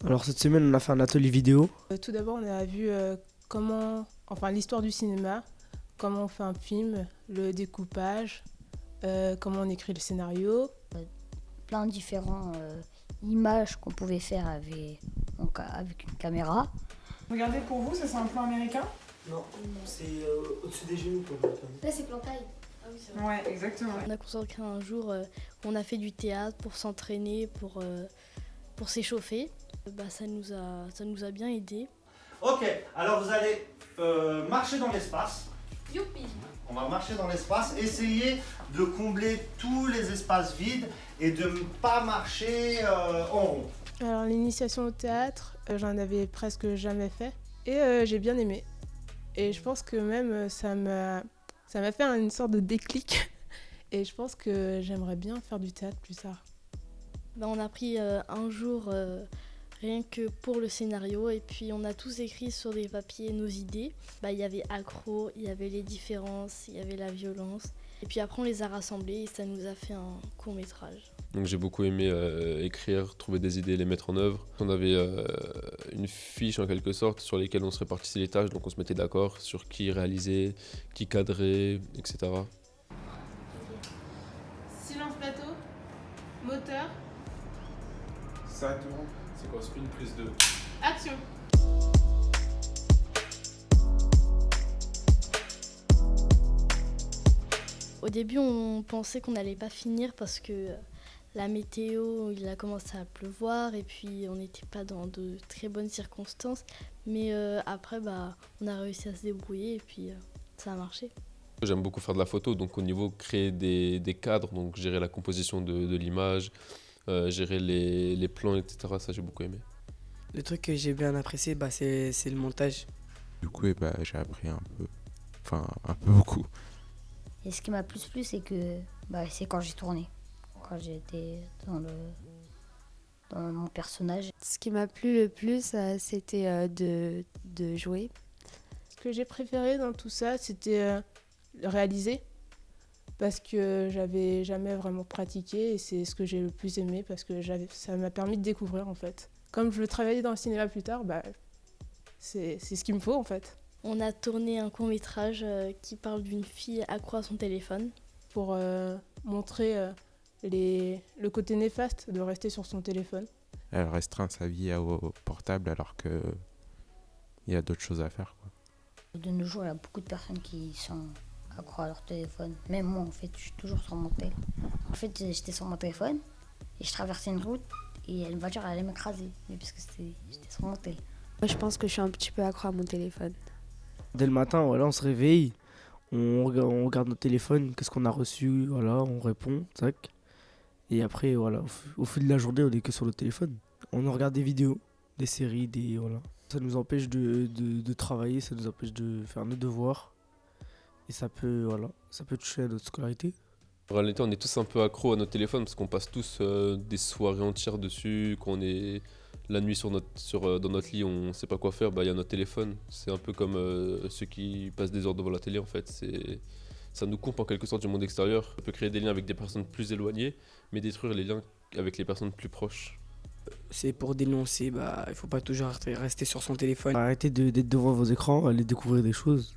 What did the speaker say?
Alors cette semaine, on a fait un atelier vidéo. Tout d'abord, on a vu l'histoire du cinéma, comment on fait un film, le découpage, comment on écrit le scénario. Plein de différentes images qu'on pouvait faire avec une caméra. Regardez, pour vous, ça c'est un plan américain? Non, c'est au-dessus des genoux pour le Là, c'est plan taille. Ah oui, c'est vrai. Ouais, exactement. On a consacré un jour où on a fait du théâtre pour s'entraîner, pour s'échauffer. Ça nous a bien aidés. Ok, alors vous allez marcher dans l'espace. Youpi! On va marcher dans l'espace, essayer de combler tous les espaces vides et de ne pas marcher en rond. Alors l'initiation au théâtre, j'en avais presque jamais fait et j'ai bien aimé. Et je pense que même ça m'a fait une sorte de déclic et je pense que j'aimerais bien faire du théâtre plus tard. On a pris un jour rien que pour le scénario et puis on a tous écrit sur des papiers nos idées. Il y avait accro, il y avait les différences, il y avait la violence. Et puis après on les a rassemblés et ça nous a fait un court métrage. Donc j'ai beaucoup aimé écrire, trouver des idées, les mettre en œuvre. On avait une fiche en quelque sorte sur lesquelles on se répartissait les tâches, donc on se mettait d'accord sur qui réalisait, qui cadrait, etc. Silence plateau, moteur, Ça tourne, c'est quoi? Une prise de... action. Au début on pensait qu'on n'allait pas finir parce que la météo, il a commencé à pleuvoir et puis on n'était pas dans de très bonnes circonstances. Mais après, on a réussi à se débrouiller et puis ça a marché. J'aime beaucoup faire de la photo, donc au niveau créer des cadres, donc gérer la composition de l'image, gérer les plans, etc. Ça j'ai beaucoup aimé. Le truc que j'ai bien apprécié, c'est le montage. Du coup, j'ai appris un peu, beaucoup. Et ce qui m'a plus plu, c'est que c'est quand j'ai tourné, quand j'étais dans mon personnage. Ce qui m'a plu le plus, c'était de jouer. Ce que j'ai préféré dans tout ça, c'était réaliser parce que j'avais jamais vraiment pratiqué et c'est ce que j'ai le plus aimé parce que ça m'a permis de découvrir en fait. Comme je veux travailler dans le cinéma plus tard, c'est ce qu'il me faut en fait. On a tourné un court-métrage qui parle d'une fille accro à son téléphone. Pour montrer le côté néfaste de rester sur son téléphone. Elle restreint sa vie au portable alors qu'il y a d'autres choses à faire, quoi. De nos jours, il y a beaucoup de personnes qui sont accro à leur téléphone. Même moi, en fait, je suis toujours sur mon téléphone. En fait, j'étais sur mon téléphone et je traversais une route et une voiture allait m'écraser. Mais parce que j'étais sur mon téléphone. Moi, je pense que je suis un petit peu accro à mon téléphone. Dès le matin, on se réveille, on regarde notre téléphone, qu'est-ce qu'on a reçu, on répond, tac. Et après, au fil de la journée, on est que sur le téléphone. On regarde des vidéos, des séries, Ça nous empêche de travailler, ça nous empêche de faire nos devoirs. Et ça peut toucher à notre scolarité. En réalité, on est tous un peu accros à notre téléphone parce qu'on passe tous des soirées entières dessus, qu'on est la nuit dans notre lit, on ne sait pas quoi faire, y a notre téléphone. C'est un peu comme ceux qui passent des heures devant la télé en fait. Ça nous coupe en quelque sorte du monde extérieur. On peut créer des liens avec des personnes plus éloignées, mais détruire les liens avec les personnes plus proches. C'est pour dénoncer, il faut pas toujours rester sur son téléphone. Arrêtez d'être devant vos écrans, allez découvrir des choses.